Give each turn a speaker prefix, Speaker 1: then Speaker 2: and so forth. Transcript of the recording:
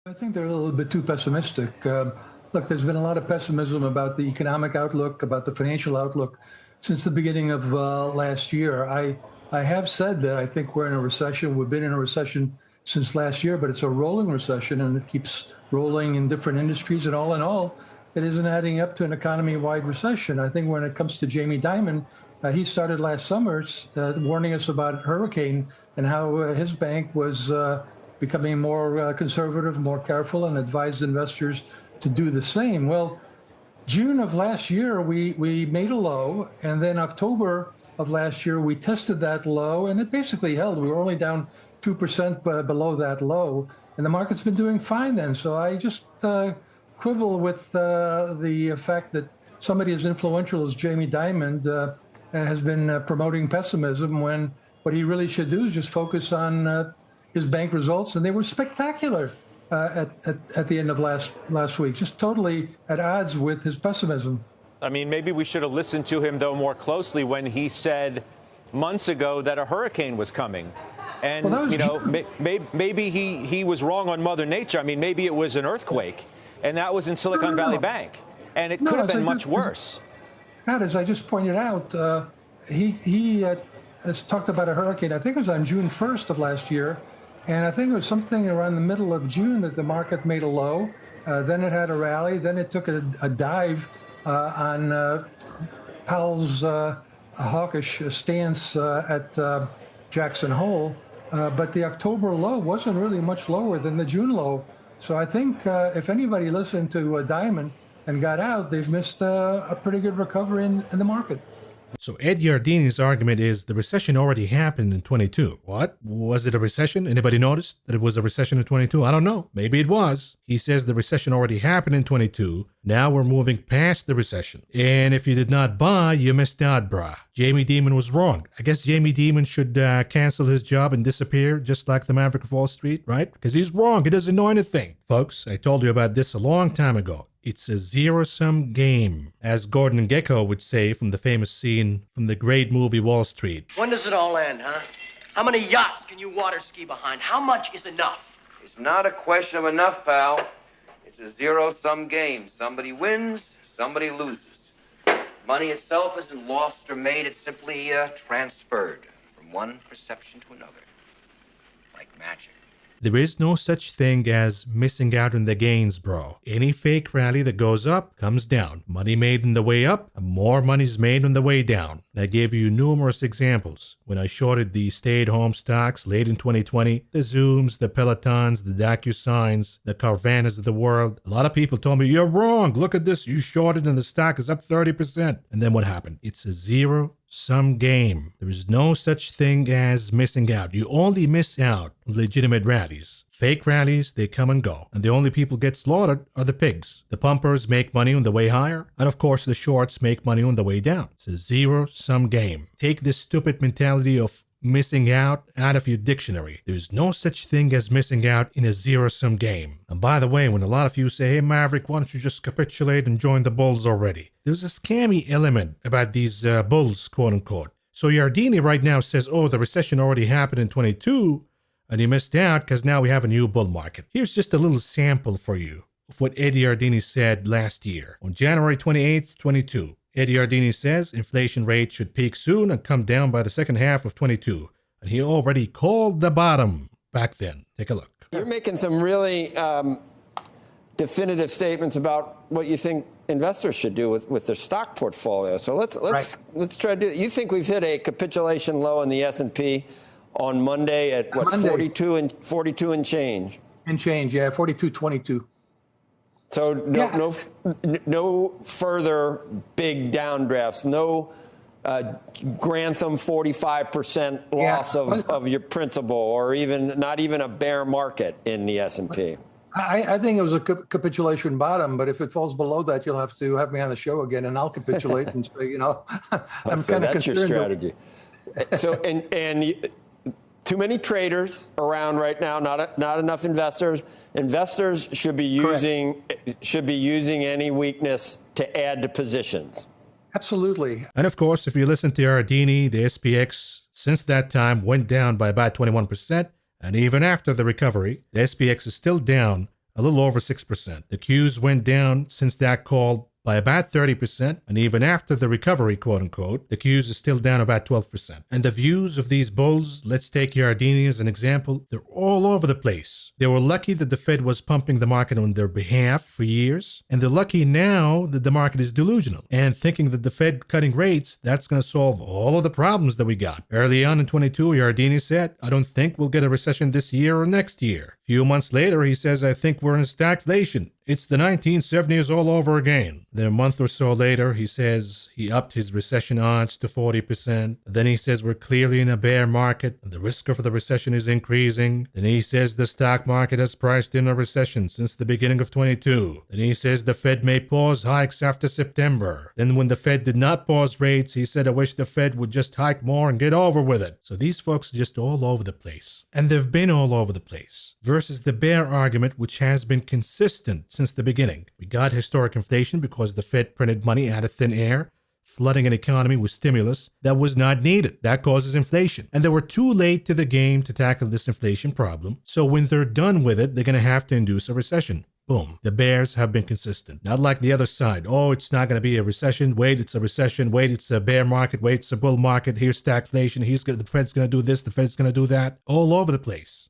Speaker 1: I think they're a little bit too pessimistic. Look, there's been a lot of pessimism about the economic outlook, about the financial outlook since the beginning of last year. I have said that I think we're in a recession. We've been in a recession since last year, but it's a rolling recession, and it keeps rolling in different industries. And all in all, it isn't adding up to an economy-wide recession. I think when it comes to Jamie Dimon, he started last summer warning us about a hurricane and how his bank was becoming more conservative, more careful, and advised investors to do the same. Well, June of last year, we made a low, and then October of last year, we tested that low, and it basically held. We were only down 2% below that low, and the market's been doing fine then. So I just quibble with the fact that somebody as influential as Jamie Dimon has been promoting pessimism when what he really should do is just focus on his bank results, and they were spectacular at the end of last week, just totally at odds with his pessimism.
Speaker 2: I mean, maybe we should have listened to him, though, more closely when he said months ago that a hurricane was coming. And, well, you know, maybe he was wrong on Mother Nature. I mean, maybe it was an earthquake, and that was in Silicon Valley Bank. And it could have been much worse.
Speaker 1: Pat, as I just pointed out, he has talked about a hurricane. I think it was on June 1st of last year. And I think it was something around the middle of June that the market made a low. Then it had a rally. Then it took a dive on Powell's hawkish stance at Jackson Hole. But the October low wasn't really much lower than the June low. So I think if anybody listened to Dimon and got out, they've missed a pretty good recovery in the market.
Speaker 3: So Ed Yardeni's argument is the recession already happened in 22. What? Was it a recession? Anybody noticed that it was a recession in 22? I don't know. Maybe it was. He says the recession already happened in 22. Now we're moving past the recession. And if you did not buy, you missed out, brah. Jamie Dimon was wrong. I guess Jamie Dimon should cancel his job and disappear, just like the Maverick of Wall Street, right? Because he's wrong. He doesn't know anything. Folks, I told you about this a long time ago. It's a zero-sum game, as Gordon Gekko would say from the famous scene from the great movie Wall Street.
Speaker 4: When does it all end, huh? How many yachts can you water ski behind? How much is enough?
Speaker 5: It's not a question of enough, pal. It's a zero-sum game. Somebody wins, somebody loses. Money itself isn't lost or made. It's simply transferred from one perception to another, like magic.
Speaker 3: There is no such thing as missing out on the gains, bro. Any fake rally that goes up comes down. Money made on the way up, and more money's made on the way down. And I gave you numerous examples. When I shorted the stay-at-home stocks late in 2020, the Zooms, the Pelotons, the DocuSigns, the Carvanas of the world, a lot of people told me, you're wrong. Look at this. You shorted and the stock is up 30%. And then what happened? It's a zero-sum game. There is no such thing as missing out. You only miss out on legitimate rallies. Fake rallies, they come and go. And the only people get slaughtered are the pigs. The pumpers make money on the way higher. And of course, the shorts make money on the way down. It's a zero-sum game. Take this stupid mentality of missing out of your dictionary. There's no such thing as missing out in a zero-sum game. And by the way, when a lot of you say, hey Maverick, why don't you just capitulate and join the bulls already? There's a scammy element about these bulls, quote unquote. So Yardeni right now says, oh, the recession already happened in 22, and he missed out because now we have a new bull market. Here's just a little sample for you of what Eddie Yardeni said last year. On January 28th, 22, Eddie Yardeni says inflation rate should peak soon and come down by the second half of 22. And he already called the bottom back then. Take a look.
Speaker 6: You're making some really definitive statements about what you think investors should do with their stock portfolio. So let's try to do it. You think we've hit a capitulation low in the S&P on Monday at what, 42 and change?
Speaker 1: And change, yeah, 42.22.
Speaker 6: So no further big downdrafts, no Grantham 45% loss of your principal, or not even a bear market in the S&P.
Speaker 1: I think it was a capitulation bottom, but if it falls below that, you'll have to have me on the show again, and I'll capitulate and say, you know, I'm kind of concerned.
Speaker 6: That's your strategy. So and too many traders around right now, not enough investors. Investors should be using any weakness to add to positions.
Speaker 1: Absolutely.
Speaker 3: And of course, if you listen to Yardeni, the SPX since that time went down by about 21%. And even after the recovery, the SPX is still down a little over 6%. The Qs went down since that call by about 30%, and even after the recovery, quote unquote, the Qs is still down about 12%. And the views of these bulls, let's take Yardeni as an example, they're all over the place. They were lucky that the Fed was pumping the market on their behalf for years, and they're lucky now that the market is delusional and thinking that the Fed cutting rates, that's going to solve all of the problems that we got. Early on in 22, Yardeni said, I don't think we'll get a recession this year or next year. A few months later, he says, I think we're in stagflation. It's the 1970s all over again. Then a month or so later, he says he upped his recession odds to 40%. Then he says we're clearly in a bear market and the risk of the recession is increasing. Then he says the stock market has priced in a recession since the beginning of 22. Then he says the Fed may pause hikes after September. Then when the Fed did not pause rates, he said I wish the Fed would just hike more and get over with it. So these folks are just all over the place. And they've been all over the place. Versus the bear argument, which has been consistent since the beginning. We got historic inflation because the Fed printed money out of thin air, flooding an economy with stimulus that was not needed. That causes inflation. And they were too late to the game to tackle this inflation problem. So when they're done with it, they're going to have to induce a recession. Boom. The bears have been consistent. Not like the other side. Oh, it's not going to be a recession. Wait, it's a recession. Wait, it's a bear market. Wait, it's a bull market. Here's stagflation. The Fed's going to do this. The Fed's going to do that. All over the place.